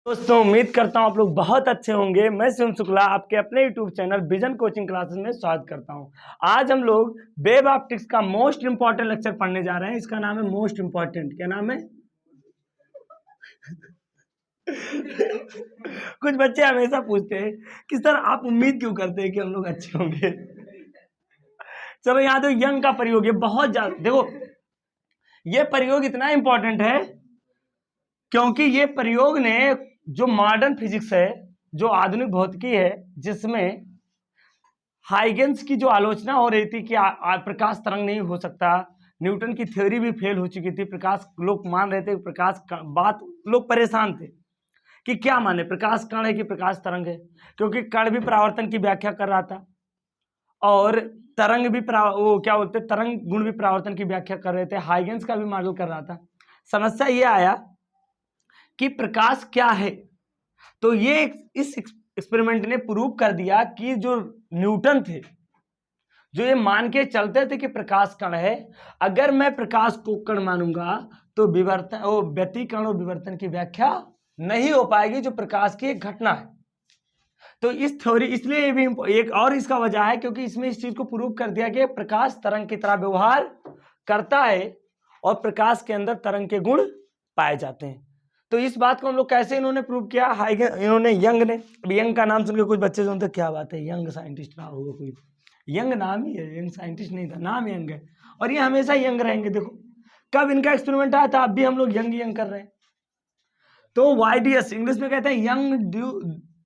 दोस्तों उम्मीद करता हूं आप लोग बहुत अच्छे होंगे। मैं शिवम शुक्ला आपके अपने YouTube channel vision coaching classes में स्वागत करता हूं। आज हम लोग वेब ऑप्टिक्स का मोस्ट इंपॉर्टेंट लेक्चर पढ़ने जा रहे हैं। इसका नाम है मोस्ट इंपॉर्टेंट। क्या नाम है? कुछ बच्चे हमेशा पूछते हैं कि सर आप उम्मीद क्यों करते हैं कि हम लोग अच्छे होंगे। चलो यहाँ तो यंग का प्रयोग है बहुत ज्यादा। देखो ये प्रयोग इतना इंपॉर्टेंट है क्योंकि ये प्रयोग ने जो मॉडर्न फिजिक्स है, जो आधुनिक भौतिकी है, जिसमें हाइगेंस की जो आलोचना हो रही थी कि प्रकाश तरंग नहीं हो सकता, न्यूटन की थ्योरी भी फेल हो चुकी थी। प्रकाश लोग मान रहे थे प्रकाश बात, लोग परेशान थे कि क्या माने, प्रकाश कण है कि प्रकाश तरंग है, क्योंकि कण भी परावर्तन की व्याख्या कर रहा था और तरंग भी वो क्या बोलते तरंग गुण भी परावर्तन की व्याख्या कर रहे थे। हाइगेंस का भी मॉडल कर रहा था। समस्या ये आया कि प्रकाश क्या है। तो ये इस एक्सपेरिमेंट ने प्रूव कर दिया कि जो न्यूटन थे, जो ये मान के चलते थे कि प्रकाश कण है, अगर मैं प्रकाश को कण मानूंगा तो विवर्तन, वो व्यतिकरण और विवर्तन की व्याख्या नहीं हो पाएगी, जो प्रकाश की एक घटना है। तो इस थ्योरी, इसलिए ये भी एक और इसका वजह है क्योंकि इसमें इस चीज को प्रूव कर दिया कि प्रकाश तरंग की तरह व्यवहार करता है और प्रकाश के अंदर तरंग के गुण पाए जाते हैं। तो इस बात को हम लोग कैसे इन्होंने प्रूव किया? इन्होंने यंग ने। यंग का नाम सुनकर कुछ बच्चे सुनते क्या बात है, यंग साइंटिस्ट रहा होगा कोई। यंग नाम ही है, यंग साइंटिस्ट नहीं था, नाम यंग है और ये हमेशा यंग रहेंगे। देखो कब इनका एक्सपेरिमेंट आया था, अब भी हम लोग यंग कर रहे हैं। तो YDS इंग्लिश में कहते हैं यंग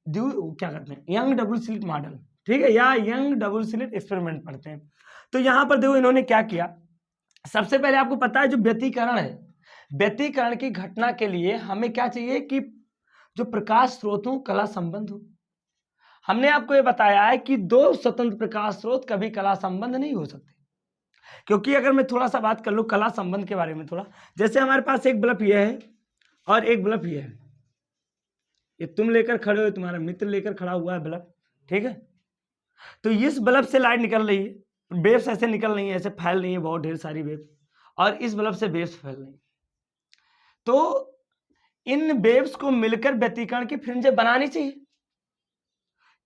क्या करते हैं, यंग डबल स्लिट मॉडल, ठीक है, या यंग डबल स्लिट एक्सपेरिमेंट पढ़ते हैं। तो यहां पर देखो इन्होंने क्या किया। सबसे पहले आपको पता है जो व्यतिकरण है, व्यतिकरण की घटना के लिए हमें क्या चाहिए कि जो प्रकाश स्रोत हो कला संबंध हो। हमने आपको ये बताया है कि दो स्वतंत्र प्रकाश स्रोत कभी कला संबंध नहीं हो सकते, क्योंकि अगर मैं थोड़ा सा बात कर लूं कला संबंध के बारे में थोड़ा, जैसे हमारे पास एक बल्ब ये है और एक बल्ब ये है, ये तुम लेकर खड़े हो, तुम्हारा मित्र लेकर खड़ा हुआ है बल्ब, ठीक है। तो इस बल्ब से लाइट निकल रही है, वेव्स ऐसे निकल रही है, ऐसे फैल रही है, बहुत ढेर सारी वेव्स, और इस बल्ब से वेव्स फैल रही है। तो इन वेव्स को मिलकर व्यतिकरण की फ्रिंजें बनानी चाहिए।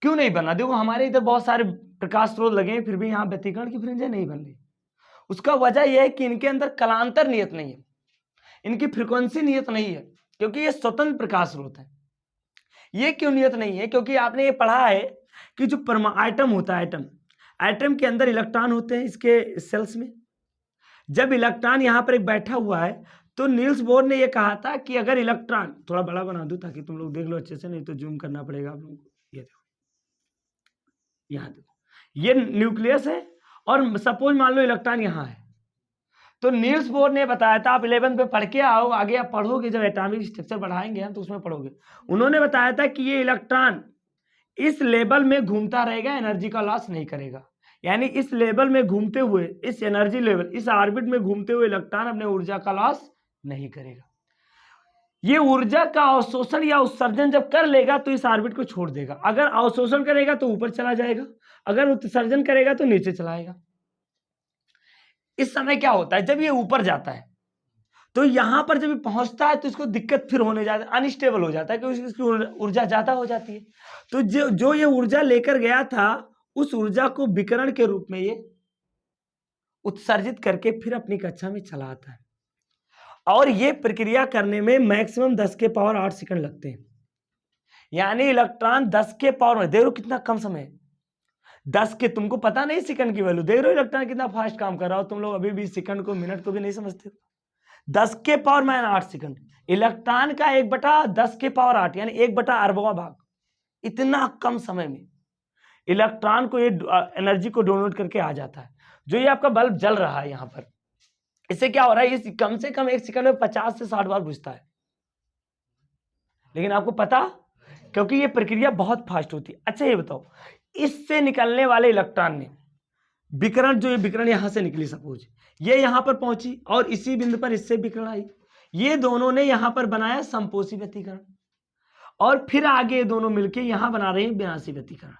क्यों नहीं बना? देखो हमारे इधर बहुत सारे प्रकाश स्रोत लगे हैं, फिर भी यहाँ व्यतिकरण की फ्रिंजें नहीं बन रही। उसका वजह यह है कि इनके अंदर कलांतर नियत नहीं है, इनकी फ्रीक्वेंसी नियत नहीं है, क्योंकि ये स्वतंत्र प्रकाश स्रोत है। ये क्यों नियत नहीं है? क्योंकि आपने ये पढ़ा है कि जो आइटम होता है, एटम के अंदर इलेक्ट्रॉन होते हैं इसके सेल्स में। जब इलेक्ट्रॉन यहाँ पर एक बैठा हुआ है तो नील्स बोर ने ये कहा था कि अगर इलेक्ट्रॉन, थोड़ा बड़ा बना दूं ताकि तुम लोग देख लो अच्छे से, नहीं तो जूम करना पड़ेगा आप लोगों को। ये देखो, यहाँ देखो, ये न्यूक्लियस है और सपोज मान लो इलेक्ट्रॉन यहाँ है। तो नील्स बोर ने बताया था, आप 11 पे पढ़ के आओ, आगे आप पढ़ोगे जब एटॉमिक स्ट्रक्चर बढ़ाएंगे हम तो उसमें पढ़ोगे। उन्होंने बताया था कि ये इलेक्ट्रॉन इस लेवल में घूमता रहेगा, एनर्जी का लॉस नहीं करेगा। यानी इस लेवल में घूमते हुए, इस एनर्जी लेवल, इस ऑर्बिट में घूमते हुए इलेक्ट्रॉन अपने ऊर्जा का लॉस नहीं करेगा। ये ऊर्जा का अवशोषण या उत्सर्जन जब कर लेगा तो इस ऑर्बिट को छोड़ देगा। अगर अवशोषण करेगा तो ऊपर चला जाएगा, अगर उत्सर्जन करेगा तो नीचे चलाएगा। इस समय क्या होता है, जब ये ऊपर जाता है तो यहां पर जब ये पहुंचता है तो इसको दिक्कत फिर होने जाता है, अनस्टेबल हो जाता है, क्योंकि इसकी ऊर्जा ज्यादा हो जाती है। तो जो ये ऊर्जा लेकर गया था, उस ऊर्जा को विकिरण के रूप में ये उत्सर्जित करके फिर अपनी कक्षा में चला आता है। और ये प्रक्रिया करने में मैक्सिमम 10 के पावर 8 सेकंड लगते हैं। यानी इलेक्ट्रॉन 10 के पावर में, देख रहे हो कितना कम समय है, 10 के, तुमको पता नहीं सेकंड की वैल्यू, देख रहे हो इलेक्ट्रॉन कितना फास्ट काम कर रहा हो। तुम लोग अभी भी सेकंड को, मिनट को भी नहीं समझते हो। 10 के पावर में 8 सेकंड, इलेक्ट्रॉन का 1/10 के पावर 8 यानी 1/अरबवां भाग, इतना कम समय में इलेक्ट्रॉन को ये एनर्जी को डोनेट करके आ जाता है। जो ये आपका बल्ब जल रहा है यहाँ पर, इससे क्या हो रहा है, ये कम से कम 1 सेकंड में 50 से 60 बार बुझता है। लेकिन आपको पता, क्योंकि ये प्रक्रिया बहुत फास्ट होती है। अच्छा ये बताओ, इससे निकलने वाले इलेक्ट्रॉन ने विकिरण, जो ये विकिरण यहां से निकली, सपोज ये यहां पर पहुंची और इसी बिंदु पर इससे विकिरण आई, ये दोनों ने यहां पर बनाया संपोषी व्यतिकरण, और फिर आगे दोनों मिलकर यहां बना रहे हैं विनाशी व्यतिकरण।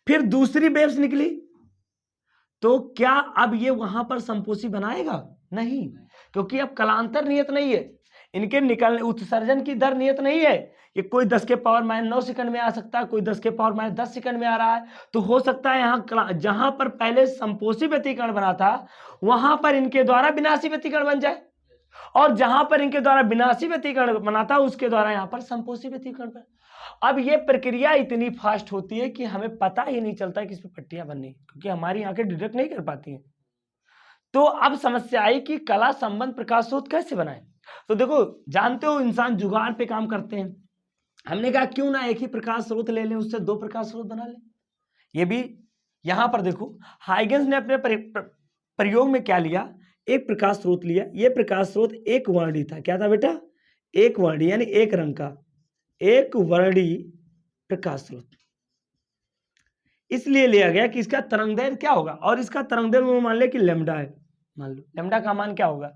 फिर दूसरी वेव्स निकली, तो क्या अब ये वहां पर संपोषी बनाएगा? नहीं, क्योंकि अब कलांतर नियत नहीं है। इनके निकलने उत्सर्जन की दर नियत नहीं है। ये कोई 10 के पावर -9 सेकंड में आ सकता है, कोई 10 के पावर -10 सेकंड में आ रहा है। तो हो सकता है यहाँ जहां पर पहले संपोषी व्यतिकरण बना था वहां पर इनके द्वारा विनाशी व्यतिकरण बन जाए, और जहां पर इनके द्वारा विनाशी व्यतिकरण बना था उसके द्वारा यहाँ पर संपोषी व्यतिकरण बना। अब ये प्रक्रिया इतनी फास्ट होती है कि हमें पता ही नहीं चलता कि इसमें पट्टियां बननी, क्योंकि हमारी आंखें डिटेक्ट नहीं कर पाती हैं। तो अब समस्या आई कि कला संबंध प्रकाश स्रोत कैसे बनाए। तो देखो, जानते हो इंसान जुगाड़ पे काम करते हैं। हमने कहा क्यों ना एक ही प्रकाश स्रोत ले लें, उससे 2 प्रकाश स्रोत बना लें। ये भी यहां पर देखो, हाइगेंस ने अपने प्रयोग में क्या लिया, एक प्रकाश स्रोत लिया। ये प्रकाश स्रोत एक वर्णी था। क्या था बेटा? एक वर्णी, यानी एक रंग का एक वर्णी प्रकाश स्रोत। इसलिए लिया गया कि इसका तरंगदैर्घ्य क्या होगा, और इसका तरंगदैर्घ्य मान ले कि लैम्डा है। मान लो लैम्डा का मान क्या होगा,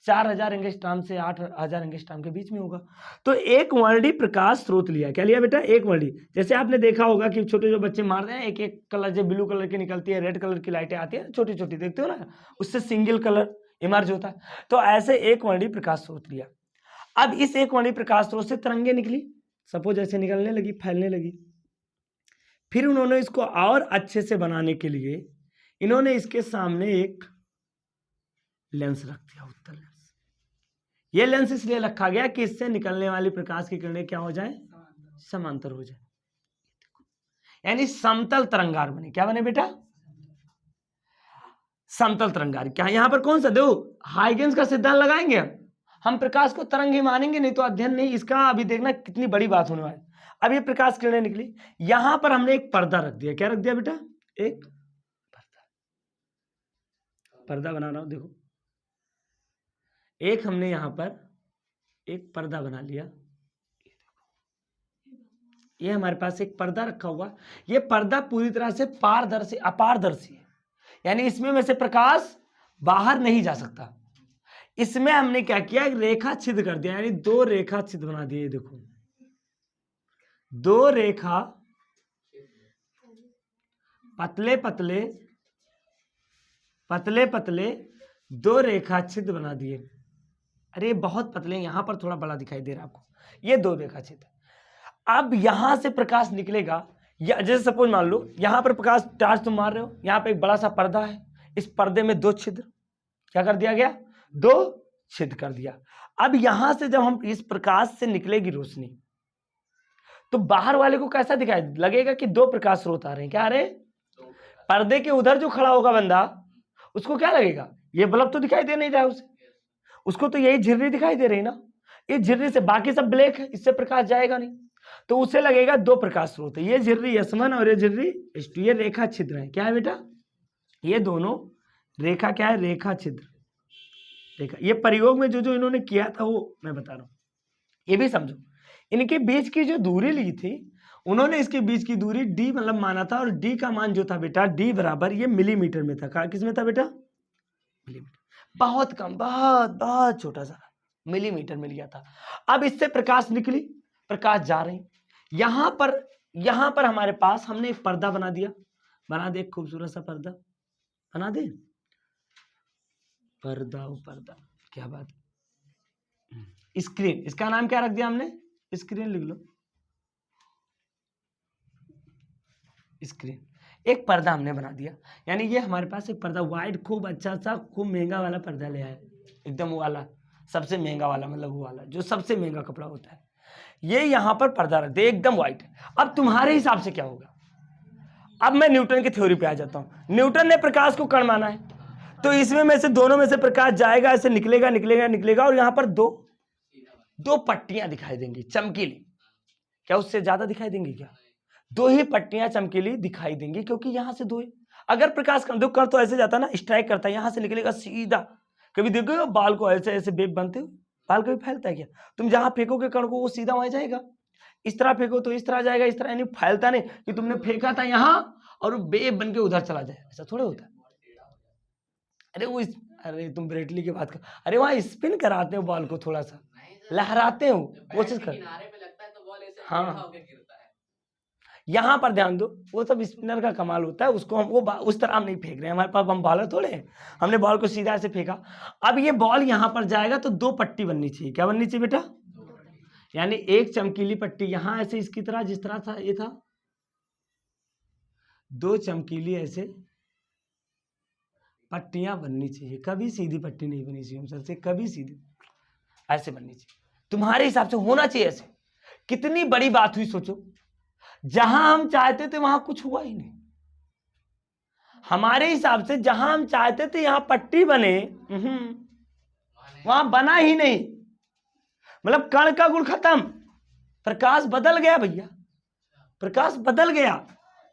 4000 एंगस्ट्रॉम से 8000 एंगस्ट्रॉम के बीच में होगा। तो एक वर्णी प्रकाश स्रोत लिया। क्या लिया बेटा? एक वर्णी। जैसे आपने देखा होगा कि छोटे जो बच्चे मारते हैं, एक एक कलर, जो ब्लू कलर की निकलती है, रेड कलर की लाइटें आती है छोटी छोटी, देखते हो ना, उससे सिंगल कलर इमर्ज होता है। तो ऐसे एक वर्णी प्रकाश स्रोत लिया। अब इस एक वर्णी प्रकाश स्रोत से तरंगे निकली, सपोज ऐसे निकलने लगी, फैलने लगी। फिर उन्होंने इसको और अच्छे से बनाने के लिए इन्होंने इसके सामने एक लेंस रख दिया, उत्तल लेंस। यह लेंस इसलिए रखा गया कि इससे निकलने वाली प्रकाश की किरणें क्या हो जाए, समांतर हो जाए, यानी समतल तरंगार बने। क्या बने बेटा? समतल तरंगार। क्या यहां पर कौन सा, देखो हाइगेंस का सिद्धांत लगाएंगे हम प्रकाश को तरंग ही मानेंगे, नहीं तो अध्ययन नहीं इसका। अभी देखना कितनी बड़ी बात होने वाली। अब ये प्रकाश किरणें निकली, यहां पर हमने एक पर्दा रख दिया। क्या रख दिया बेटा? एक पर्दा बना रहा हूं, देखो एक हमने यहां पर एक पर्दा बना लिया। ये हमारे पास एक पर्दा रखा हुआ। ये पर्दा पूरी तरह से पारदर्शी अपारदर्शी है, यानी इसमें में से प्रकाश बाहर नहीं जा सकता। इसमें हमने क्या किया, एक रेखा छिद्र कर दिया, यानी 2 रेखा छिद्र बना दिए। देखो 2 रेखा पतले पतले पतले पतले 2 रेखा छिद्र बना दिए। अरे बहुत पतले, यहां पर थोड़ा बड़ा दिखाई दे रहा है आपको, ये 2 रेखा छिद्र। अब यहां से प्रकाश निकलेगा, या जैसे सपोज मान लो यहां पर प्रकाश टॉर्च तुम मार रहे हो, यहां पे एक बड़ा सा पर्दा है, इस पर्दे में 2 छिद्र क्या कर दिया गया, 2 छिद्र कर दिया। अब यहां से जब हम इस प्रकाश से निकलेगी रोशनी, तो बाहर वाले को कैसा दिखाई लगेगा कि 2 प्रकाश स्रोत आ रहे हैं। क्या आ रहे हैं? पर्दे के उधर जो खड़ा होगा बंदा, उसको क्या लगेगा, ये बल्ब तो दिखाई दे नहीं रहा है उसे, उसको तो यही झिर्री दिखाई दे रही ना, इस झिर्री से, बाकी सब ब्लैक है, इससे प्रकाश जाएगा नहीं, तो उसे लगेगा 2 प्रकाश स्रोत है। ये झिर्री S1 और ये झिर्री S2, ये रेखा छिद्र है। क्या है बेटा? ये दोनों रेखा क्या है, रेखा छिद्र रेखा। ये प्रयोग में जो जो इन्होंने किया था वो मैं बता रहा हूं, ये भी समझो। इनके बीच की जो दूरी ली थी उन्होंने, इसके बीच की दूरी d मतलब माना था, और d का मान जो था बेटा, d बराबर ये मिलीमीटर में था। किस में था बेटा? मिलीमीटर। बहुत कम, बहुत बहुत छोटा सा मिलीमीटर में लिया था। अब इससे प्रकाश निकली, प्रकाश जा रही, यहां पर हमारे पास हमने एक पर्दा बना दिया। बना दे, खूबसूरत सा पर्दा बना दे, पर्दा, क्या बात। स्क्रीन, इसका नाम क्या रख दिया हमने, स्क्रीन लिख लो, स्क्रीन। एक पर्दा हमने बना दिया, यानी ये हमारे पास एक पर्दा वाइट, खूब अच्छा सा, खूब महंगा वाला पर्दा ले आए, एकदम वो वाला सबसे महंगा वाला, मतलब वो वाला जो सबसे महंगा कपड़ा होता है। ये यहां पर पर्दा रख दे, एकदम व्हाइट। अब तुम्हारे हिसाब से क्या होगा, अब मैं न्यूटन की थ्योरी पे आ जाता हूं। न्यूटन ने प्रकाश को कण माना है, तो इसमें में से दोनों में से प्रकाश जाएगा, ऐसे निकलेगा निकलेगा निकलेगा, और यहां पर दो पट्टियां दिखाई देंगी चमकीली। क्या उससे ज्यादा दिखाई देंगी? क्या 2 ही पट्टियां चमकीली दिखाई देंगी, क्योंकि यहां से 2 ही। अगर प्रकाश कण तो ऐसे जाता ना, स्ट्राइक करता है, यहां से निकलेगा सीधा। कभी देखो बाल को ऐसे ऐसे वेव बनते हो, बाल कभी फैलता है क्या? तुम जहां फेंकोगे कण को वो सीधा वहां जाएगा, इस तरह फेंको तो इस तरह जाएगा, इस तरह, यानी फैलता नहीं कि तुमने फेंका था यहां और वो वेव बन के उधर चला जाए, ऐसा थोड़ा होता है। अरे तुम ब्रेटली की बात कर, अरे वहां स्पिन कराते हो बॉल को, थोड़ा सा लहराते हो, कोशिश कर। हाँ, यहां पर ध्यान दो, वो सब स्पिनर का कमाल होता है, उसको हम वो उस तरह हम नहीं फेंक रहे हैं, हमारे पास हम बॉलर थोड़े हैं, हमने बॉल को सीधा ऐसे फेंका। अब ये बॉल यहां पर जाएगा तो 2 पट्टी बननी चाहिए। क्या बननी चाहिए बेटा? यानी एक चमकीली पट्टी यहां ऐसे इसकी तरह, जिस तरह था ये था, 2 चमकीली ऐसे पट्टियां बननी चाहिए। कभी सीधी पट्टी नहीं बनी चाहिए सर से, कभी सीधी ऐसे बननी चाहिए। तुम्हारे हिसाब से होना चाहिए ऐसे। कितनी बड़ी बात हुई सोचो, जहां हम चाहते थे वहां कुछ हुआ ही नहीं। हमारे हिसाब से जहां हम चाहते थे यहां पट्टी बने, वहां बना ही नहीं। मतलब कण का गुण खत्म, प्रकाश बदल गया भैया, प्रकाश बदल गया।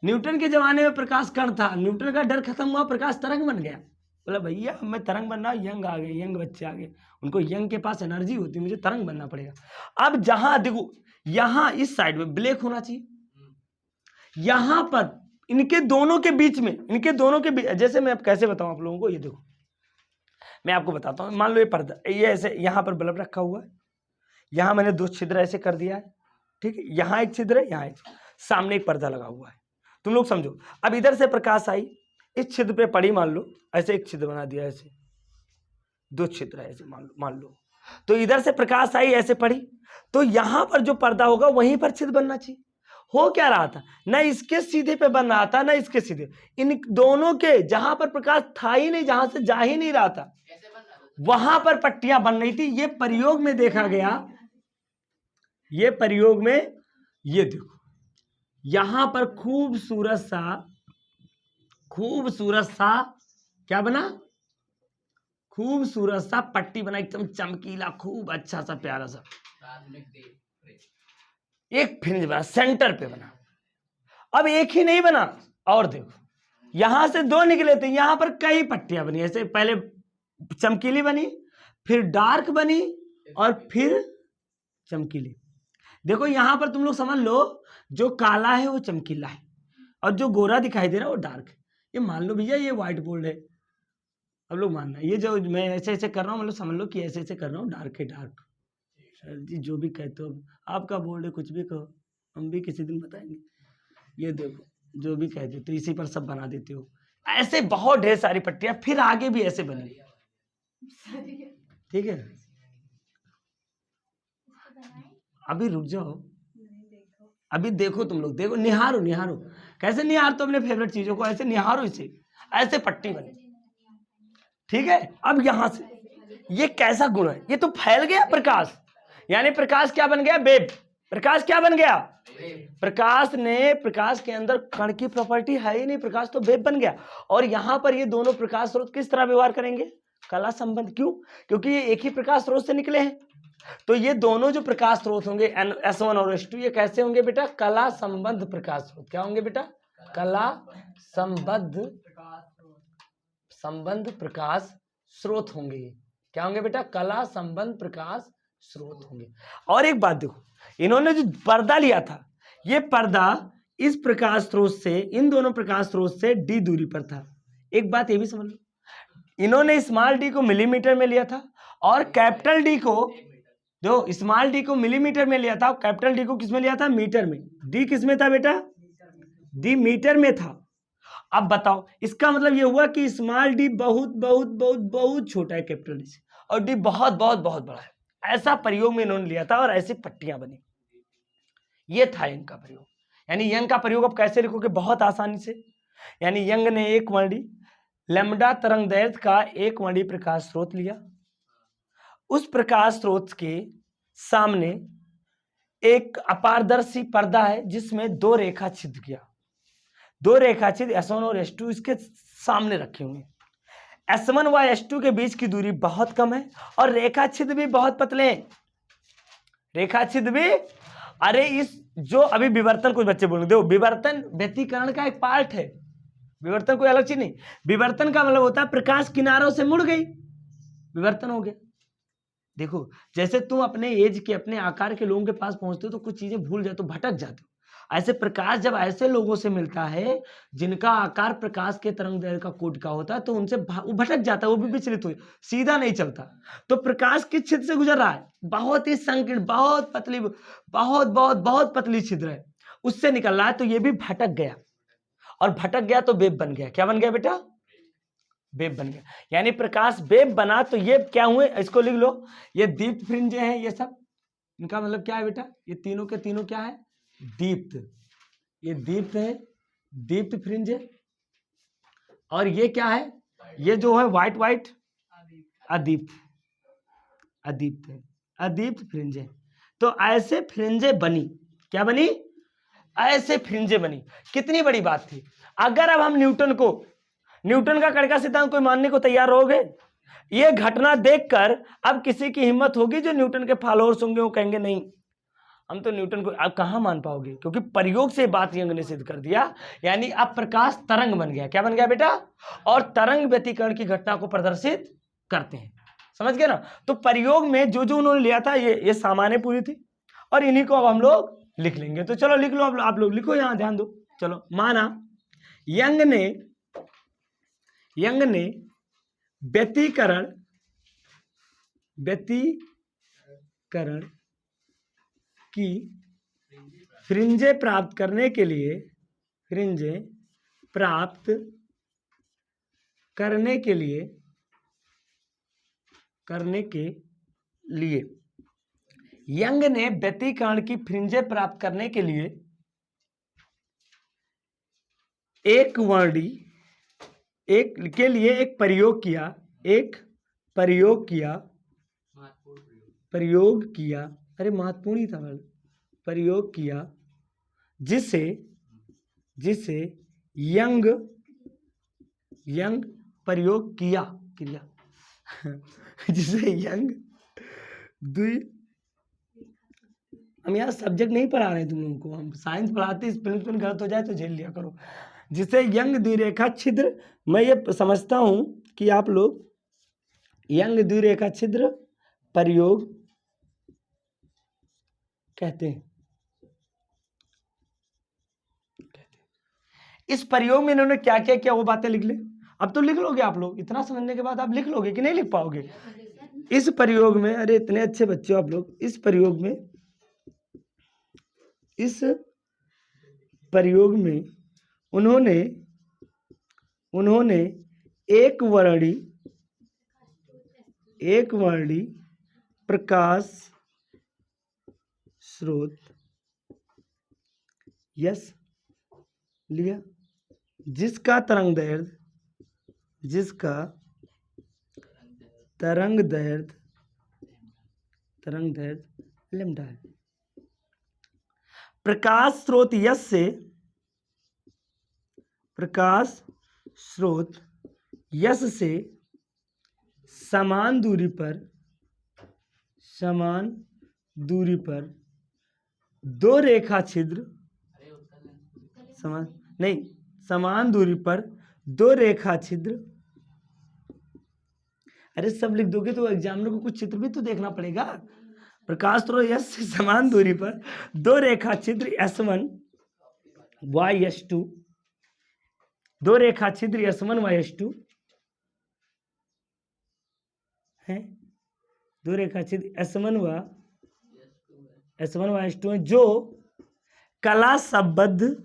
न्यूटन के जमाने में प्रकाश कण था, न्यूटन का डर खत्म हुआ, प्रकाश तरंग बन गया। बोला भैया मैं तरंग बनना, यंग आ गए, यंग बच्चे आ गए, उनको यंग के पास एनर्जी होती, मुझे तरंग बनना पड़ेगा। अब जहां देखो, यहां इस साइड में ब्लैक होना चाहिए, यहां पर इनके दोनों के बीच में, इनके दोनों के बीच, जैसे मैं अब कैसे बताऊं आप लोगों को, ये देखो मैं आपको बताता हूं। मान लो ये पर्दा, ये ऐसे यहां पर बल्ब रखा हुआ है, यहां मैंने 2 छिद्र ऐसे कर दिया है, ठीक है, यहां एक छिद्र है, यहां एक, सामने एक पर्दा लगा हुआ है। तुम लोग समझो, अब इधर से प्रकाश आई, इस छिद्र पे पड़ी, मान लो ऐसे एक छिद्र बना दिया, ऐसे 2 छिद्र है ऐसे मान लो, तो इधर से प्रकाश आई ऐसे पड़ी, तो यहां पर जो पर्दा होगा वहीं पर छिद्र बनना चाहिए। हो क्या रहा था, ना इसके सीधे पे बन रहा था ना इसके सीधे, इन दोनों के जहां पर प्रकाश था ही नहीं, जहां से जा ही नहीं रहा था, वहां पर पट्टियां बन रही थी। ये प्रयोग में देखा गया, ये प्रयोग में, ये देखो यहां पर खूबसूरत सा क्या बना, खूबसूरत सा पट्टी बना, एकदम चमकीला, खूब अच्छा सा प्यारा सा एक फ्रिंज बना, सेंटर पे बना। अब एक ही नहीं बना, और देखो यहां से 2 निकले थे, यहां पर कई पट्टियां बनी, ऐसे पहले चमकीली बनी, फिर डार्क बनी, और फिर चमकीली। देखो यहां पर तुम लोग समझ लो, जो काला है वो चमकीला है, और जो गोरा दिखाई दे रहा है वो डार्क है। ये मान लो भैया ये व्हाइट बोर्ड है, अब लोग मानना, ये जो मैं ऐसे ऐसे कर रहा हूँ, मतलब समझ लो कि ऐसे ऐसे कर रहा हूँ, डार्क है डार्क। सर जी जो भी कहते हो, आपका बोर्ड है, कुछ भी कहो, हम भी किसी दिन बताएंगे। ये देखो जो भी कहते हो, तो इसी पर सब बना देते हो। ऐसे बहुत ढेर सारी पट्टियां, फिर आगे भी ऐसे बनी, ठीक है। अभी रुक जाओ, अभी देखो तुम लोग, देखो निहारो निहारो, कैसे निहार तो अपने फेवरेट चीजों को, ऐसे निहारो इसे, ऐसे पट्टी बनी, ठीक है। अब यहां से ये कैसा गुण है, ये तो फैल गया प्रकाश, यानी प्रकाश क्या बन गया, वेव। प्रकाश क्या बन गया, प्रकाश के अंदर कण की प्रॉपर्टी है ही नहीं, प्रकाश तो वेव बन गया। और यहां पर ये दोनों प्रकाश स्रोत किस तरह व्यवहार करेंगे, कला संबंध। क्यों, क्योंकि ये एक ही प्रकाश स्रोत से निकले हैं, तो ये दोनों जो प्रकाश स्रोत होंगे S1 और S2, ये कैसे होंगे बेटा, कला संबद्ध प्रकाश स्रोत। क्या होंगे बेटा, कला संबंध प्रकाश स्रोत होंगे। क्या होंगे बेटा, कला संबंध प्रकाश स्रोत होंगे। और एक बात देखो, इन्होंने जो पर्दा लिया था, ये पर्दा इस प्रकाश स्रोत से, इन दोनों प्रकाश स्रोत से d दूरी पर था। एक बात ये भी समझ लो, इन्होंने स्मॉल d को मिलीमीटर में लिया था, और कैपिटल D को, जो स्मॉल d को मिलीमीटर में लिया था, कैपिटल D को किस में लिया था, मीटर में। d किस में था बेटा, d मीटर में था। अब बताओ, इसका मतलब ये हुआ कि स्मॉल d बहुत बहुत बहुत बहुत छोटा है कैपिटल D से, और d बहुत बहुत बहुत बड़ा है। ऐसा प्रयोग में इन्होंने लिया था, और ऐसी पट्टियां बनी। ये था यंग का प्रयोग। यानी यंग का प्रयोग अब कैसे लिखोगे, बहुत आसानी से। यानी यंग ने एक वर्णी लैम्ब्डा तरंगदैर्घ्य का एक वर्णी प्रकाश स्रोत लिया, उस प्रकाश स्रोत के सामने एक अपारदर्शी पर्दा है, जिसमें 2 रेखा छिद्र किया, 2 रेखा छिद्र S1 और S2 इसके सामने रखे हुए हैं। S1 व S2 के बीच की दूरी बहुत कम है, और रेखा छिद्र भी बहुत पतले हैं। रेखा छिद्र भी, अरे इस जो अभी विवर्तन, कुछ बच्चे बोलेंगे, देखो विवर्तन व्यतिकरण का एक पार्ट है, विवर्तन कोई अलग चीज नहीं। विवर्तन का मतलब होता है प्रकाश किनारों से मुड़ गई, विवर्तन हो गया। देखो जैसे तुम अपने एज के, अपने आकार के लोगों के पास पहुंचते हो तो कुछ चीजें भूल जाते हो, भटक जाते हो। ऐसे प्रकाश जब ऐसे लोगों से मिलता है जिनका आकार प्रकाश के तरंगदैर्घ्य का कोटि का होता है, तो उनसे वो भटक जाता है, वो भी विचलित हो, सीधा नहीं चलता। तो प्रकाश किस छिद्र से गुजर रहा है, बहुत ही संकीर्ण, बहुत पतली, बहुत बहुत बहुत पतली छिद्र है। उससे निकल रहा है, तो ये भी भटक गया, और भटक गया तो वेव बन गया। क्या बन गया बेटा? वेव बन गया। यानी प्रकाश वेव बना तो ये क्या हुए, इसको लिख लो, ये दीप्त फ्रिंजे हैं ये सब, इनका मतलब क्या है बेटा? ये तीनों के तीनों क्या है? दीप्त। ये दीप्त है, दीप्त फ्रिंजे। और ये क्या है? ये जो है व्हाइट व्हाइट, अदीप्त, अदीप्त है, अदीप्त फ्रिंजे। तो ऐसे फ्रिंजे बनी, क्या बनी? ऐसे फ्रिंजे बनी। कितनी बड़ी बात थी। अगर अब हम न्यूटन का कण का सिद्धांत कोई मानने को तैयार हो गए, ये घटना देखकर अब किसी की हिम्मत होगी जो न्यूटन के फॉलोअर्स होंगे, वो कहेंगे नहीं हम तो न्यूटन को, अब कहां मान पाओगे, क्योंकि प्रयोग से बात यंग ने सिद्ध कर दिया। यानी अब प्रकाश तरंग बन गया। क्या बन गया बेटा? और तरंग व्यतिकरण की घटना को प्रदर्शित करते हैं। समझ गए ना? तो प्रयोग में जो जो उन्होंने लिया था ये सामान्य पूरी थी, और इन्हीं को अब हम लोग लिख लेंगे। तो चलो लिख लो, आप लोग लिखो, यहां ध्यान दो। चलो, माना यंग ने व्यतिकरण की फ्रिंजे प्राप्त करने के लिए यंग ने व्यतिकरण की फ्रिंजे प्राप्त करने के लिए एक प्रयोग किया, अरे महत्वपूर्ण ही था, प्रयोग किया, जिसे यंग प्रयोग किया, जिसे यंग हम यहाँ सब्जेक्ट नहीं पढ़ा रहे हैं तुम लोगों को, हम साइंस पढ़ाते, स्पेलिंग गलत हो जाए तो झेल लिया करो। जिसे यंग द्विरेखा छिद्र, मैं ये समझता हूं कि आप लोग यंग द्विरेखा छिद्र प्रयोग कहते हैं। इस प्रयोग में इन्होंने क्या क्या किया वो बातें लिख ले। अब तो लिख लोगे आप लोग, इतना समझने के बाद आप लिख लोगे कि नहीं लिख पाओगे? इस प्रयोग में, अरे इतने अच्छे बच्चे हो आप लोग, इस प्रयोग में उन्होंने एक वर्णी प्रकाश स्रोत यस लिया, जिसका तरंग दैर्ध्य लैम्डा है। प्रकाश स्रोत यस से समान दूरी पर दो रेखा छिद्र, समान दूरी पर दो रेखा छिद्र, अरे सब लिख दोगे तो एग्जामिनर को कुछ चित्र भी तो देखना पड़ेगा। प्रकाश स्रोत यस से समान दूरी पर दो रेखा छिद्र S1 व S2, दो रेखा छिद्र S1 व S2 है, दो रेखा छिद्र S1 व S2 है, जो कला संबद्ध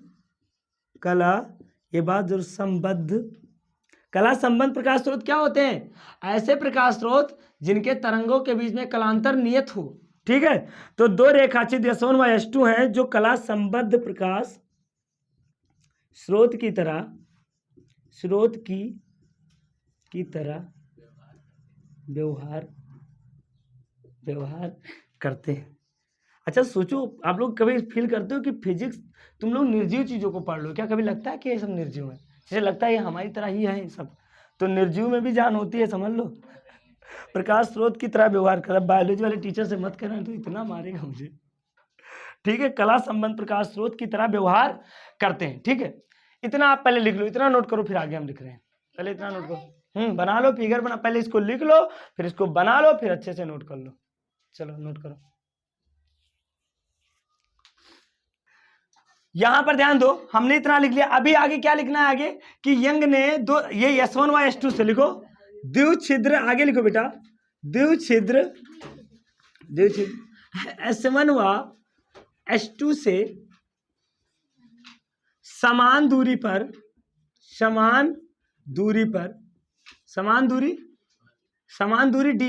प्रकाश स्रोत क्या होते हैं? ऐसे प्रकाश स्रोत जिनके तरंगों के बीच में कलांतर नियत हो। ठीक है, तो दो रेखा छिद्र S1 व S2 हैं जो कला संबद्ध प्रकाश स्रोत की तरह व्यवहार करते हैं। अच्छा सोचो, आप लोग कभी फील करते हो कि फिजिक्स तुम लोग निर्जीव चीजों को पढ़ लो, क्या कभी लगता है कि ये सब निर्जीव है? जैसे लगता है ये हमारी तरह ही है सब, तो निर्जीव में भी जान होती है, समझ लो। प्रकाश स्रोत की तरह व्यवहार कर, बायोलॉजी वाले टीचर से मत करना तो इतना मारेगा मुझे। ठीक है, कला संबंध प्रकाश स्रोत की तरह व्यवहार करते हैं। ठीक है, इतना आप पहले लिख लो, इतना नोट करो, फिर आगे हम लिख रहे हैं। पहले इतना नोट करो, बना लो, फिगर बना, पहले इसको लिख लो, फिर इसको बना लो, फिर अच्छे से नोट कर लो। चलो नोट करो, यहां पर ध्यान दो, हमने इतना लिख लिया। अभी आगे क्या लिखना है? आगे कि यंग ने दो, ये S1 व S2 से लिखो, द्विछिद्र, आगे लिखो बेटा, द्विछिद्र S1 व S2 से समान दूरी पर डी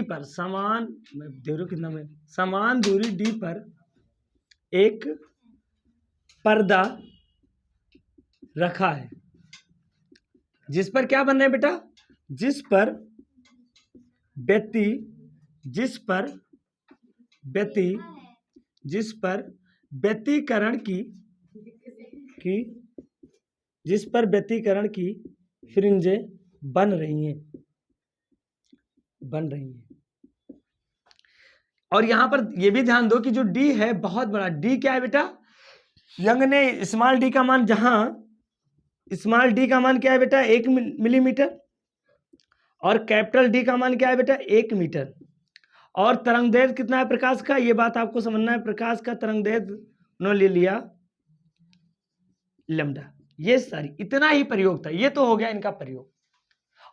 पर समान दूरी डी पर एक पर्दा रखा है, जिस पर क्या बन रहा है बेटा, जिस पर व्यतिकरण की फ्रिंजें बन रही हैं। और यहां पर यह भी ध्यान दो कि जो डी है बहुत बड़ा, डी क्या है बेटा, यंग ने स्मॉल डी का मान, स्मॉल डी का मान क्या है बेटा 1 मिलीमीटर, और कैपिटल डी का मान क्या है बेटा 1 मीटर। और तरंगदैर्घ्य कितना है प्रकाश का, ये बात आपको समझना है। प्रकाश का तरंगदैर्घ्य उन्होंने ले लिया लैम्डा। ये सारी इतना ही प्रयोग था, ये तो हो गया इनका प्रयोग,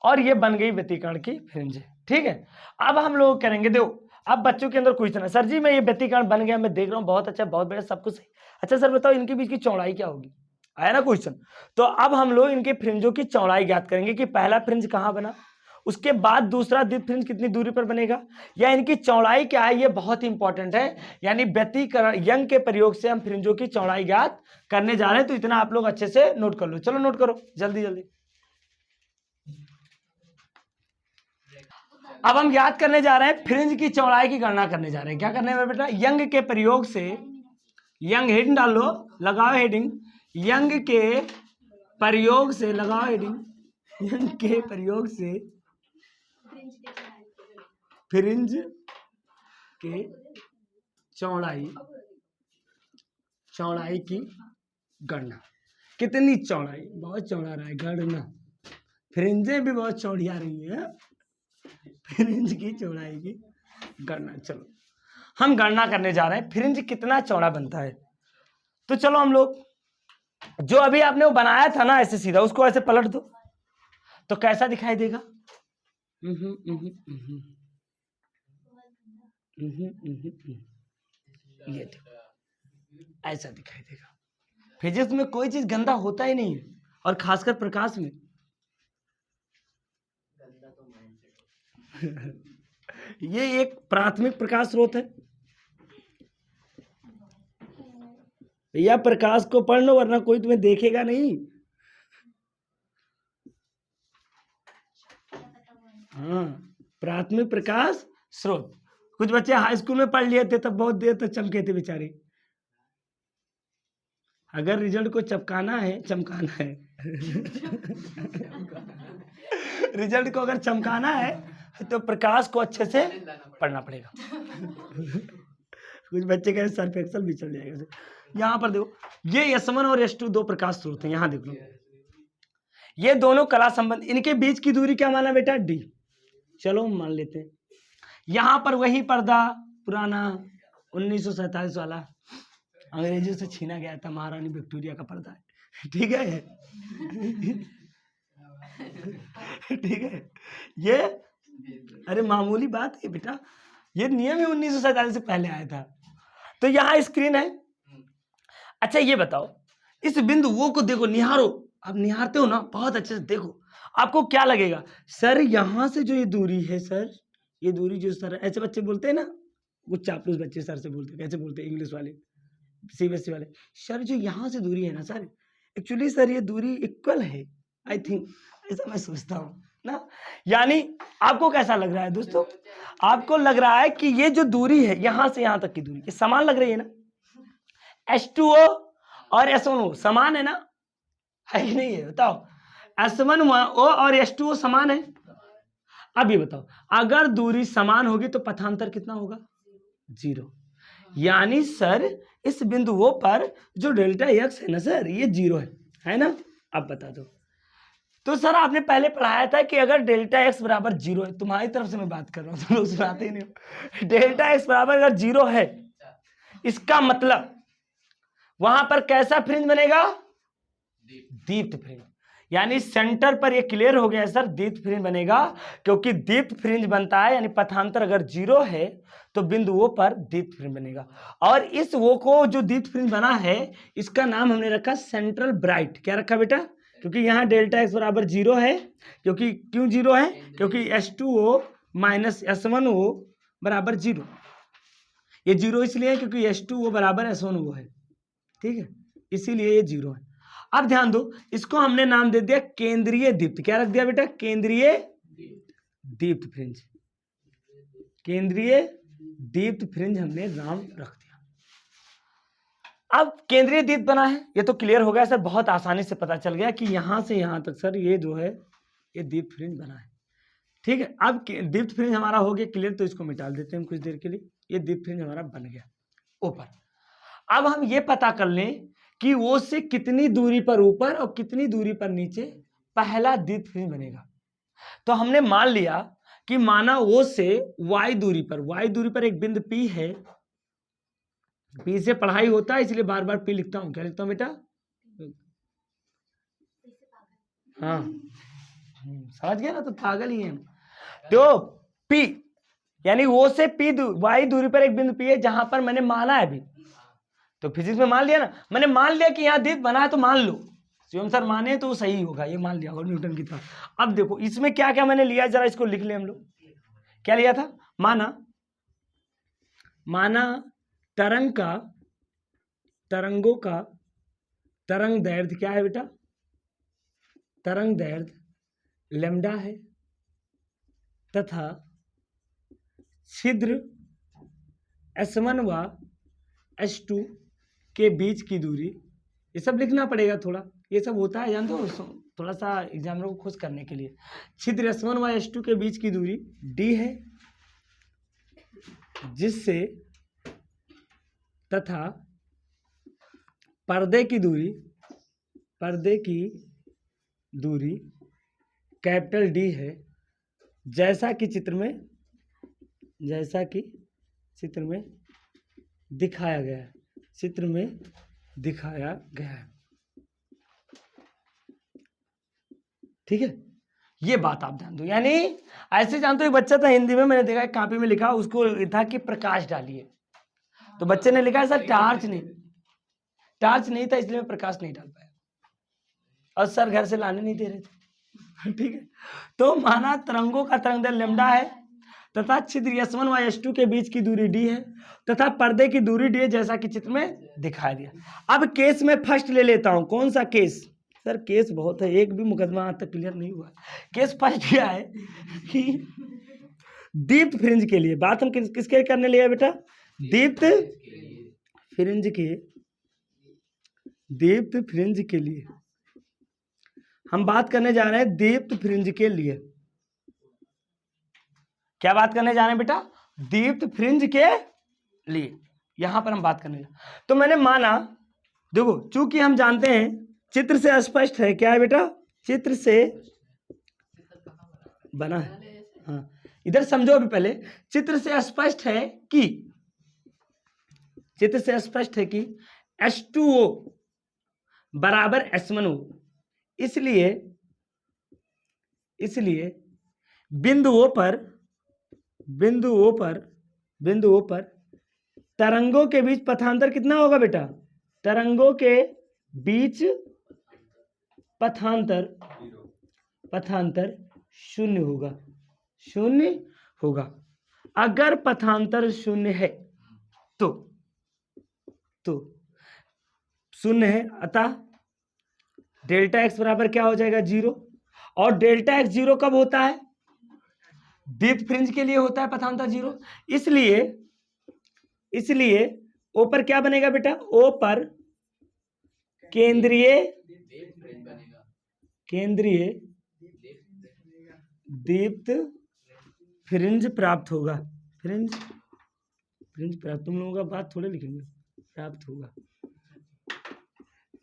और ये बन गई व्यतिकरण की फ्रिंज। ठीक है, अब हम लोग करेंगे, देखो अब बच्चों के अंदर क्वेश्चन है, सर जी मैं ये व्यतिकरण बन गया, मैं देख रहा हूँ बहुत अच्छा, बहुत बढ़िया, सब कुछ सही। अच्छा सर बताओ इनके बीच की चौड़ाई क्या होगी, आया ना क्वेश्चन। तो अब हम लोग इनके फ्रिंजों की चौड़ाई ज्ञात करेंगे कि पहला फ्रिंज कहाँ बना, उसके बाद दूसरा द्वितीय फ्रिंज कितनी दूरी पर बनेगा, या इनकी चौड़ाई क्या है, ये बहुत इंपॉर्टेंट है। यानी व्यतिकरण यंग के प्रयोग से हम फ्रिंजों की चौड़ाई ज्ञात करने जा रहे हैं, तो इतना आप लोग अच्छे से नोट कर लो। चलो नोट करो जल्दी जल्दी। अब हम याद करने जा रहे हैं, फ्रिंज की चौड़ाई की गणना करने जा रहे हैं। क्या करने में बेटा, यंग के प्रयोग से, यंग हेडिंग डाल लो, लगाओ हेडिंग, यंग के प्रयोग से, लगाओ हेडिंग, यंग के प्रयोग से फ्रिंज के चौड़ाई की गणना। कितनी चौड़ाई, बहुत चौड़ा रहा है, गणना, फ्रिंजें भी बहुत चौड़ी आ रही है, फ्रिंज की चौड़ाई की गणना। चलो हम गणना करने जा रहे हैं फ्रिंज कितना चौड़ा बनता है। तो चलो हम लोग, जो अभी आपने वो बनाया था ना ऐसे सीधा, उसको ऐसे पलट दो तो कैसा दिखाई देगा, ये देखो ऐसा दिखाई देगा। फिजिक्स में कोई चीज गंदा होता ही नहीं है, और खासकर प्रकाश में ये एक प्राथमिक प्रकाश स्रोत है। या प्रकाश को पढ़ लो वरना कोई तुम्हें देखेगा नहीं। हाँ, प्राथमिक प्रकाश स्रोत। कुछ बच्चे हाई स्कूल में पढ़ लिए थे तब बहुत देर तक चमके थे बेचारे। अगर रिजल्ट को चमकाना है रिजल्ट को अगर चमकाना है तो प्रकाश को अच्छे से पढ़ना पड़ेगा। कुछ बच्चे कहे सर पे एक्सल भी चल जाएगा। यहाँ पर देखो, ये S1 और S2 दो प्रकाश स्रोत हैं। यहाँ देख लो, ये दोनों कला संबंध, इनके बीच की दूरी क्या माना बेटा, D। चलो मान लेते हैं। यहाँ पर वही पर्दा पुराना 1947 वाला, अंग्रेजों से छीना गया था, महारानी विक्टोरिया का पर्दा है। ठीक है ठीक है, ये अरे मामूली बात है बेटा, ये नियम ही 1947 से पहले आया था। तो यहाँ स्क्रीन है। अच्छा ये बताओ, इस बिंदु वो को देखो, निहारो, आप निहारते हो ना बहुत अच्छे से, देखो आपको क्या लगेगा, सर यहाँ से जो ये दूरी है, सर ये दूरी जो, सर ऐसे बच्चे बोलते हैं ना, कुछ चापलूस बच्चे सर से बोलते हैं, कैसे बोलते हैं इंग्लिश वाले, सीबीएसई वाले, सर जो यहाँ से दूरी है ना सर, एक्चुअली सर ये दूरी इक्वल है, आई थिंक, ऐसा मैं सोचता हूँ ना। यानी आपको कैसा लग रहा है दोस्तों, आपको लग रहा है कि ये जो दूरी है यहाँ से यहाँ तक की दूरी, ये समान लग रही है ना, H2O और S1O समान है ना, है कि नहीं है, बताओ। S1O और H2O समान है। अब ये बताओ, अगर दूरी समान होगी तो पथांतर कितना होगा, 0। यानी सर इस बिंदुओं पर जो डेल्टा x है ना सर, ये 0 है ना। अब बता दो, तो सर आपने पहले पढ़ाया था कि अगर डेल्टा x बराबर 0 है, तुम्हारी तरफ से मैं बात कर रहा हूँ, तुम लोग सुनाते ही नहीं। डेल्टा x बराबर अगर 0 है, इसका मतलब वहां पर कैसा फ्रिंज बनेगा, दीप्त फ्रिंज। यानी सेंटर पर ये क्लियर हो गया सर, दीप्त फ्रिंज बनेगा, क्योंकि दीप्त फ्रिंज बनता है, यानी पथांतर अगर 0 है तो बिंदु O पर दीप्त फ्रिंज बनेगा। और इस O को जो दीप्त फ्रिंज बना है इसका नाम हमने रखा सेंट्रल ब्राइट। क्या रखा बेटा? क्योंकि यहाँ डेल्टा एक्स बराबर 0 है। क्योंकि क्यों 0 है? क्योंकि H2O माइनस S1O बराबर 0। ये 0 इसलिए है क्योंकि H2O बराबर S1O है, ठीक है, इसीलिए ये 0 है। अब ध्यान दो, इसको हमने नाम दे दिया केंद्रीय दीप्त। क्या रख दिया बेटा? केंद्रीय दीप्त फ्रिंज। केंद्रीय दीप्त फ्रिंज हमने नाम रख दिया। अब केंद्रीय दीप्त बना है, ये तो क्लियर हो गया सर, बहुत आसानी से पता चल गया कि यहां से यहां तक सर ये जो है ये दीप्त फ्रिंज बना है, ठीक है। अब दीप्त फ्रिंज हमारा हो गया क्लियर, तो इसको मिटा देते हैं हम कुछ देर के लिए। ये दीप्त फ्रिंज हमारा बन गया ऊपर। अब हम ये पता कर लें कि वो से कितनी दूरी पर ऊपर और कितनी दूरी पर नीचे पहला दीप्त फ्रिंज बनेगा। तो हमने मान लिया कि माना वो से y दूरी पर एक बिंदु P है। P से पढ़ाई होता है इसलिए बार बार P लिखता हूं। क्या लिखता हूं बेटा? हाँ, समझ गया ना, तो पागल ही है। तो P यानी वो से P y दूरी पर एक बिंदु P है जहां पर मैंने माना है अभी। तो फिजिक्स में मान लिया ना, मैंने मान लिया कि यहाँ दीप्त बना है तो मान लो, शिवम सर माने तो सही होगा, ये मान लिया और न्यूटन की तरह। अब देखो इसमें क्या क्या मैंने लिया, जरा इसको लिख ले हम लोग। क्या लिया था? माना तरंगों का तरंग दैर्ध्य क्या है बेटा? तरंग दैर्ध्य लैम्डा है तथा छिद्र S1 व S2 के बीच की दूरी, ये सब लिखना पड़ेगा थोड़ा, ये सब होता है जानते हो, थोड़ा सा एग्जामिनर को खुश करने के लिए। छिद्र S1 व S2 के बीच की दूरी D है, जिससे तथा पर्दे की दूरी कैपिटल D है, जैसा कि चित्र में दिखाया गया है। ठीक है, ये बात आप ध्यान दो। यानी ऐसे जानते हो, एक बच्चा था हिंदी में, मैंने देखा कॉपी में लिखा, उसको था कि प्रकाश डालिए, तो बच्चे ने लिखा सर टार्च नहीं था इसलिए मैं प्रकाश नहीं डाल पाया, और सर घर से लाने नहीं दे रहे थे। ठीक है, तो माना तरंगों का तरंग दैर्ध्य लैम्डा है तथा छिद्र S1 व S2 के बीच की दूरी D है तथा पर्दे की दूरी D है, जैसा कि चित्र में दिखाई दिया। अब केस में फर्स्ट ले लेता हूं। कौन सा केस? सर केस बहुत है, एक भी मुकदमा आज तक क्लियर नहीं हुआ। केस फर्स्ट क्या है कि दीप्त फ्रिंज के लिए बात हम किसके करने लिए बेटा? दीप्त फ्रिंज के लिए हम बात करने जा रहे हैं। दीप्त फ्रिंज के लिए क्या बात करने जा रहे हैं बेटा? दीप्त फ्रिंज के लिए यहां पर हम बात करने जा। तो मैंने माना, देखो चूंकि हम जानते हैं चित्र से स्पष्ट है, क्या है बेटा? चित्र से बना है। हाँ, इधर समझो अभी पहले, चित्र से स्पष्ट है कि H2O बराबर S1O, इसलिए बिंदु O पर तरंगों के बीच पथांतर कितना होगा बेटा? तरंगों के बीच पथांतर शून्य होगा। अगर पथांतर शून्य है तो शून्य है, अतः डेल्टा एक्स बराबर क्या हो जाएगा? 0। और डेल्टा एक्स 0 कब होता है? दीप्त फ्रिंज के लिए होता है पथांतर 0। इसलिए ओ पर क्या बनेगा बेटा? ओ पर केंद्रीय दीप्त फ्रिंज प्राप्त होगा। फ्रिंज प्राप्त, तुम लोगों का बात थोड़े लिखेंगे, प्राप्त होगा,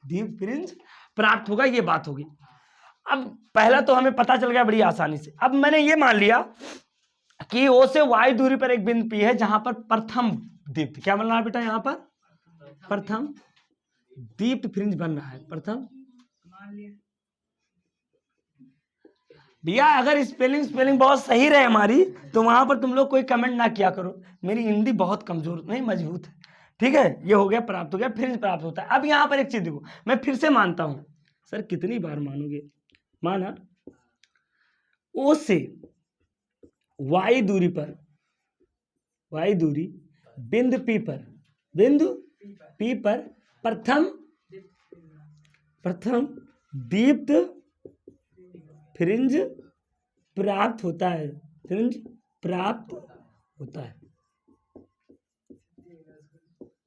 दीप्त फ्रिंज प्राप्त होगा, ये बात होगी। अब पहला तो हमें पता चल गया बड़ी आसानी से। अब मैंने ये मान लिया कि ओ से y दूरी पर एक बिंदु P है जहां पर प्रथम दीप्त, क्या बन रहा है बेटा? यहां पर प्रथम दीप्त फ्रिंज बन रहा है। प्रथम भैया अगर स्पेलिंग बहुत सही रहे हमारी तो वहां पर तुम लोग कोई कमेंट ना किया करो, मेरी हिंदी बहुत कमजोर नहीं मजबूत है, ठीक है। ये हो गया, प्राप्त हो गया, फिर प्राप्त होता है। अब यहाँ पर एक चीज देखो, मैं फिर से मानता हूं, सर कितनी बार मानोगे, माना ओ से वाई दूरी पर, वाई दूरी बिंदु पी पर, बिंदु पी पर प्रथम दीप्त फ्रिंज प्राप्त होता है, फ्रिंज प्राप्त होता है,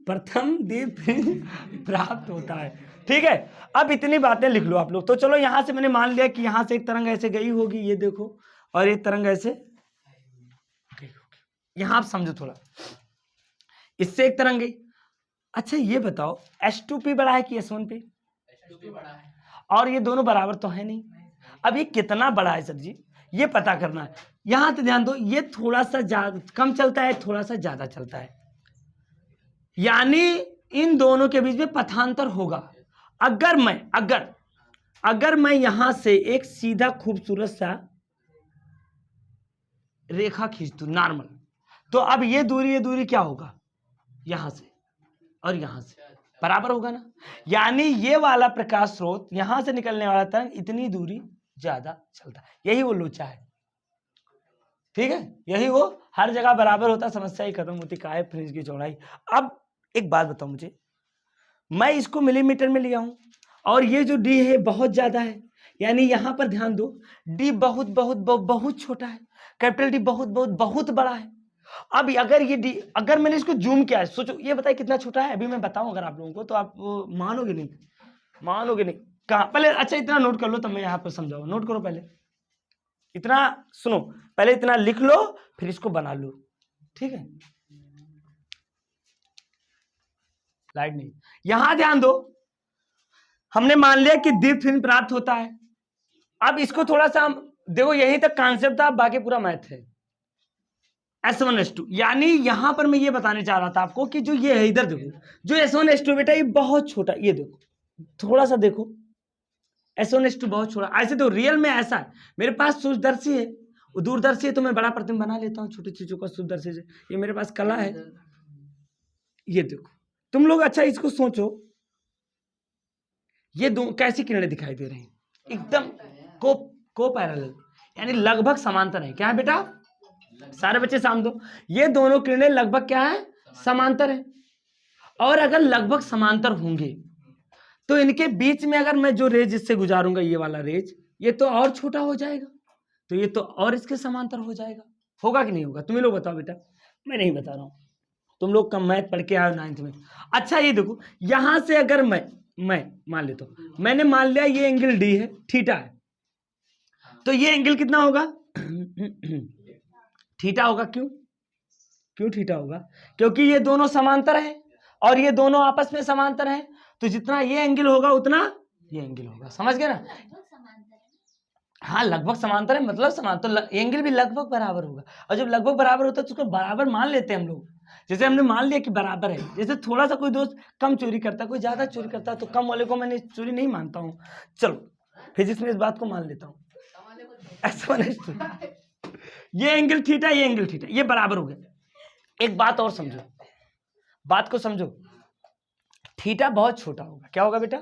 प्रथम दीप फ्रिंज प्राप्त होता है, ठीक है। अब इतनी बातें लिख लो आप लोग। तो चलो यहां से मैंने मान लिया कि यहां से एक तरंग ऐसे गई होगी, ये देखो, और एक तरंग ऐसे गई होगी। यहां आप समझो थोड़ा, इससे एक तरंग गई। अच्छा ये बताओ H2P बड़ा है कि S1P? बड़ा है। और ये दोनों बराबर तो है नहीं। अब ये कितना बड़ा है सर जी, ये पता करना है। यहां तो ध्यान दो, ये थोड़ा सा ज्यादा कम चलता है, थोड़ा सा ज्यादा चलता है, यानी इन दोनों के बीच में पथांतर होगा। अगर मैं यहां से एक सीधा खूबसूरत सा रेखा खींच दूं नॉर्मल, तो अब ये दूरी क्या होगा, यहां से और यहां से बराबर होगा ना। यानी ये वाला प्रकाश स्रोत यहां से निकलने वाला तरंग इतनी दूरी ज्यादा चलता है, यही वो लोचा है, ठीक है। यही वो हर जगह बराबर होता, समस्या ही खत्म होती, काय फ्रिंज की चौड़ाई। अब एक बात बताओ मुझे, मैं इसको मिलीमीटर में लिया हूं और ये जो डी है बहुत ज्यादा है, यानी यहां पर ध्यान दो, डी बहुत बहुत बहुत बहुत छोटा है, कैपिटल डी बहुत बहुत बहुत बड़ा है। अब अगर ये डी, अगर मैंने इसको जूम किया है, सोचो ये बताइए कितना छोटा है। अभी मैं बताऊं अगर आप लोगों को तो आप मानोगे नहीं, कहां पहले, अच्छा इतना नोट कर लो तब मैं यहां पर समझाऊंगा। नोट करो पहले, इतना सुनो, पहले इतना लिख लो फिर इसको बना लो, ठीक है। स्लाइड नहीं, यहां ध्यान दो, हमने मान लिया कि दीप्त फ्रिंज प्राप्त होता है। अब इसको थोड़ा सा हम देखो, यही तक कॉन्सेप्ट था, बाकी पूरा मैथ है। S1 S2, यानी यहां पर मैं ये बताने चाह रहा था आपको कि जो ये है, इधर देखो, जो S1 S2 बेटा ये बहुत छोटा, ये देखो थोड़ा सा देखो, S1 S2 बहुत छोटा। ऐसे तो रियल में ऐसा है, मेरे पास सूक्ष्मदर्शी है, दूरदर्शी है, तो मैं बड़ा प्रतिबिंब बना लेता हूँ छोटी चीजों का सूक्ष्मदर्शी से। ये मेरे पास कला है, ये देखो तुम लोग। अच्छा इसको सोचो, ये दो कैसी किरणें दिखाई दे रही हैं, एकदम को पैरेलल, यानी लगभग समांतर है। क्या है बेटा, सारे बच्चे सामने दो, ये दोनों किरणें लगभग क्या है, समांतर है। और अगर लगभग समांतर होंगे तो इनके बीच में अगर मैं जो रेज इससे गुजारूंगा, ये वाला रेज, ये तो और छोटा हो जाएगा, तो ये तो और इसके समांतर हो जाएगा। होगा कि नहीं होगा, तुम लोग बताओ बेटा, मैं नहीं बता रहा हूं, तुम लोग कम मैथ पढ़ के आए 9th में। अच्छा ये देखो, यहां से अगर मैं मान लेता हूं, मैंने मान लिया ये एंगल डी है, थीटा है, तो ये एंगल कितना होगा थीटा होगा। क्यों थीटा होगा, क्योंकि ये दोनों समांतर है और ये दोनों आपस में समांतर है, तो जितना ये एंगल होगा उतना ये एंगल होगा। समझ गए ना, हाँ लगभग समांतर है, मतलब समांतर, तो एंगल भी लगभग बराबर होगा। और जब लगभग बराबर होता है तो उसको बराबर मान लेते हैं हम लोग। जैसे हमने मान लिया कि बराबर है, जैसे थोड़ा सा कोई दोस्त कम चोरी करता है, कोई ज्यादा चोरी करता है, तो कम वाले को मैंने चोरी नहीं मानता हूँ। चलो फिजिक्स में इस बात को मान लेता हूँ, ये एंगल थीटा, ये एंगल थीटा, ये बराबर हो गया। एक बात और समझो, बात को समझो, थीटा बहुत छोटा होगा। क्या होगा बेटा,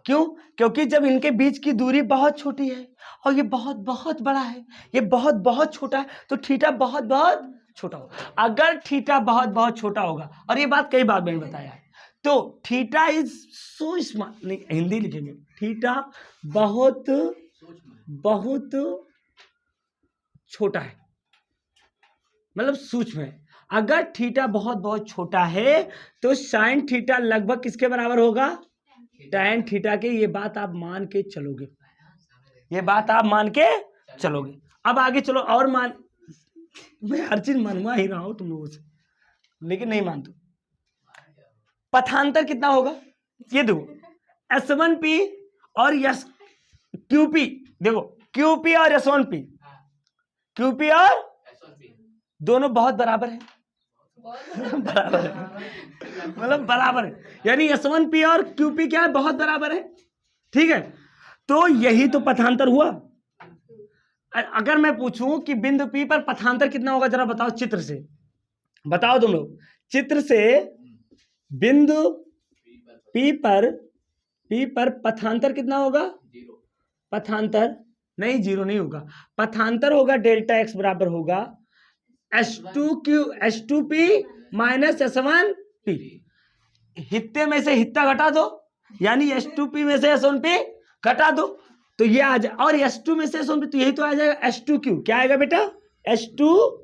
क्यों, क्योंकि जब इनके बीच की दूरी बहुत छोटी है और ये बहुत बहुत बड़ा है, ये बहुत बहुत छोटा है, तो थीटा बहुत बहुत छोटा होगा। अगर थीटा बहुत बहुत छोटा होगा, और ये बात कई बार मैंने बताया है, तो थीटा इज सो स्मॉल, नहीं हिंदी लिखेंगे, थीटा बहुत बहुत छोटा है, मतलब सूक्ष्म है। अगर थीटा बहुत बहुत छोटा है तो साइन थीटा लगभग किसके बराबर होगा, टैन थीटा के। ये बात आप मान के चलोगे, ये बात आप मान के चलोगे। अब आगे चलो और मैं हर चीज मनवा ही रहा हूं तुम लोगों से, लेकिन नहीं मानते। पथांतर कितना होगा, ये देखो S1P और QP, देखो QP और S1P, QP और दोनों बहुत बराबर है, बराबर है, मतलब बराबर है, यानी S1P और QP क्या है, बहुत बराबर है, ठीक है। तो यही तो पथांतर हुआ, अगर मैं पूछूं कि बिंदु P पर पथांतर कितना होगा, जरा बताओ चित्र से, बताओ तुम लोग चित्र से। बिंदु P पर पथांतर कितना होगा? पथांतर नहीं, जीरो नहीं होगा, पथांतर होगा डेल्टा एक्स बराबर होगा H2P माइनस S1P। हित्ते में से हित्ता घटा दो, यानी H2P में से S1P घटा दो, तो ये आ जाए, और H2 में से S1P, तो यही तो आ जाएगा H2Q। क्या आएगा बेटा? H2।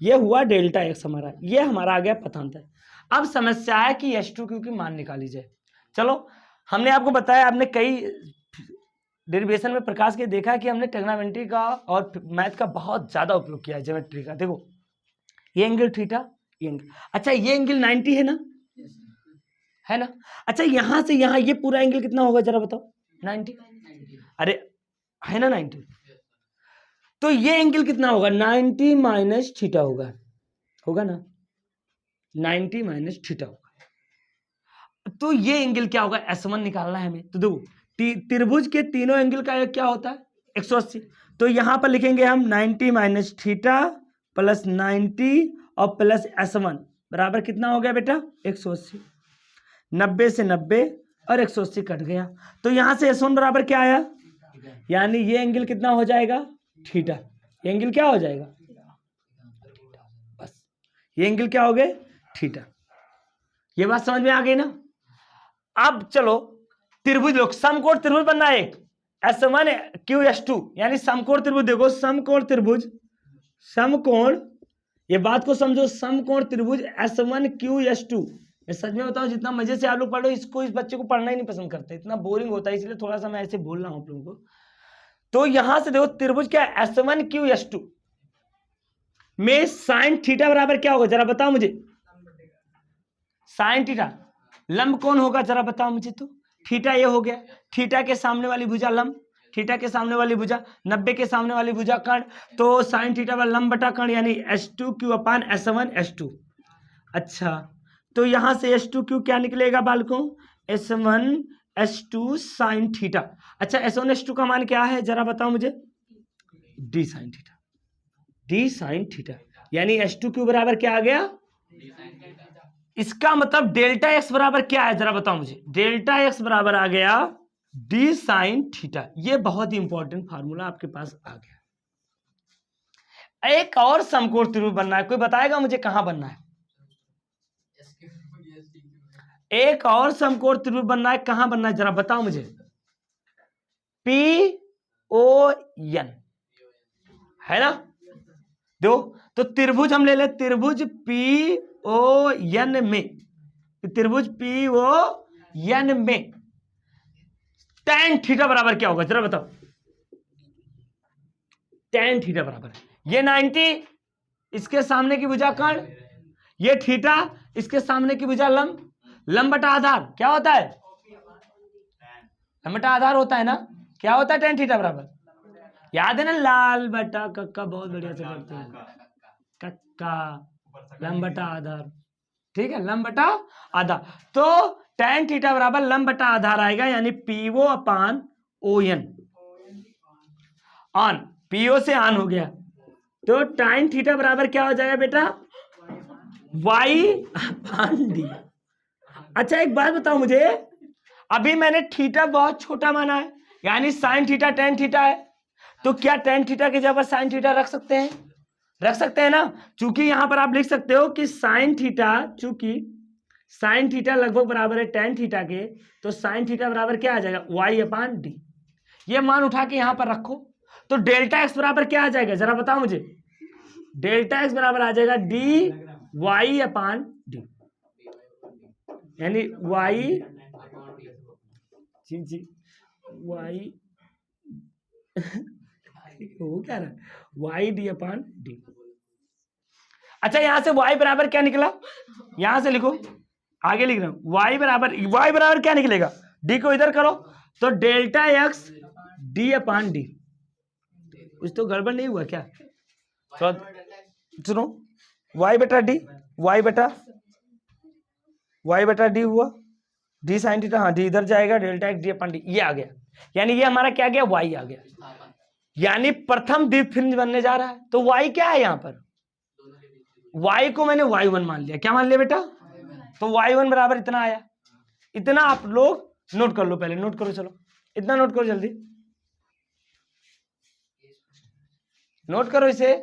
ये हुआ डेल्टा एक्स हमारा, ये हमारा आ गया पथांतर। अब समस्या है कि H2Q की मान निकाली जाए। चलो, हमने आपको बताया, आपने कई डेरिवेशन में प्रकाश के देखा कि हमने ट्रिग्नोमेट्री का और मैथ का बहुत ज्यादा उपयोग किया है, ज्योमेट्री का। देखो ये एंगल थीटा, ये एंगल, अच्छा ये एंगल 90 है ना, है ना? अच्छा यहां से यहां ये पूरा एंगल कितना होगा जरा बताओ? 90। अरे है ना 90, तो ये एंगल कितना होगा? 90 माइनस थीटा होगा, होगा ना? 90 माइनस थीटा होगा, तो ये एंगल क्या होगा? S1 निकालना है हमें। तो देखो त्रिभुज के तीनों एंगल का क्या होता है? 180। तो यहां पर लिखेंगे हम 90 माइनस थीटा प्लस 90 और प्लस S1 बराबर कितना हो गया बेटा? 180। 90 से 90 और 180 कट गया, तो यहां से S1 बराबर क्या आया? यानी ये एंगल कितना हो जाएगा? थीटा। ये एंगल क्या हो जाएगा? बस ये एंगल क्या हो गए? थीटा। ये बात समझ में आ गई ना? अब चलो त्रिभुज लोग, समकोण त्रिभुज बनना है एक, S1QS2 यानी समकोण त्रिभुज। देखो समकोण त्रिभुज, समकोण, ये बात को समझो, समकोण त्रिभुज S1QS2। मैं सच में बताऊं, जितना मजे से आप लोग पढ़ो, इसको इस बच्चे को पढ़ना ही नहीं पसंद करते, इतना बोरिंग होता है, इसलिए थोड़ा सा मैं ऐसे बोल रहा हूं आप लोगों को। तो यहां से देखो त्रिभुज क्या है? S1QS2 में साइन थीटा बराबर क्या होगा जरा बताओ मुझे? साइन थीटा लंब कौन होगा जरा बताओ मुझे? तो थीटा ये हो गया, थीटा के सामने वाली भुजा लंब, थीटा के सामने वाली भुजा 90 के सामने वाली भुजा कर्ण, तो साइन थीटा पर लंब बटा कर्ण यानी H2Q अपान S1S2। अच्छा तो यहां से H2Q क्या निकलेगा बालकों? S1S2 sine theta. अच्छा S1S2 का मान क्या है जरा बताओ मुझे? D sine theta, D sine theta, यानी H2Q बराबर क्या आ गया? इसका मतलब डेल्टा एक्स बराबर क्या है जरा बताओ मुझे? डेल्टा एक्स बराबर आ गया D साइन थीटा। ये बहुत ही इंपॉर्टेंट फार्मूला आपके पास आ गया। एक और समकोण त्रिभुज बनना है, कोई बताएगा मुझे कहां बनना है? एक और समकोण त्रिभुज बनना है, कहां बनना है जरा बताओ मुझे? PON है ना? दो, तो त्रिभुज हम ले ले, त्रिभुज PON में, त्रिभुज PON में tan थीटा बराबर क्या होगा जरा बताओ? tan थीटा बराबर ये 90 इसके सामने की भुजा कर्ण, ये थीटा इसके सामने की भुजा लंब, लंब बटा आधार क्या होता है? लंब बटा आधार होता है ना? क्या होता है tan थीटा बराबर? याद है ना? लाल बटा कक्का, बहुत बढ़िया से करते हैं कक्का, लंब बटा आधार, ठीक है, लंब बटा आधार। तो tan थीटा बराबर लंब बटा आधार आएगा, यानी PO upon ON, on, PO से ऑन हो गया, तो tan थीटा बराबर क्या हो जाएगा बेटा? Y अपान D। अच्छा एक बात बताओ मुझे, अभी मैंने थीटा बहुत छोटा माना है, यानी साइन थीटा tan थीटा है, तो क्या tan थीटा की जगह साइन थीटा रख सकते हैं? रख सकते हैं ना? चूंकि यहां पर आप लिख सकते हो कि साइन थीटा, चूंकि साइन थीटा लगभग बराबर है tan थीटा के, तो साइन थीटा बराबर क्या आ जाएगा? Y अपान D। ये मान उठा के यहां पर रखो, तो डेल्टा एक्स बराबर क्या आ जाएगा जरा बताओ मुझे? डेल्टा एक्स बराबर आ जाएगा DY अपान D, यानी Y जी Y हो क्या रहा? YD अपान D। अच्छा यहां से y बराबर क्या निकला? यहां से लिखो, आगे लिख रहा हूं, y बराबर क्या निकलेगा? d को इधर करो, तो डेल्टा एक्स d अपान डी। कुछ तो गड़बड़ नहीं हुआ क्या? सुनो, y बटा डी, y बटा डी हुआ, d साइन थीटा, हाँ d इधर जाएगा, डेल्टा एक्स d अपान डी, ये आ गया, यानी ये हमारा क्या गया? y आ गया। यानी प्रथम द्विफिंज बनने जा रहा है। तो y क्या है यहाँ पर, y को मैंने y1 मान लिया। क्या मान लिया बेटा, तो y1 बराबर इतना आया। इतना आप लोग नोट कर लो, पहले नोट करो, चलो इतना नोट करो, जल्दी नोट करो इसे।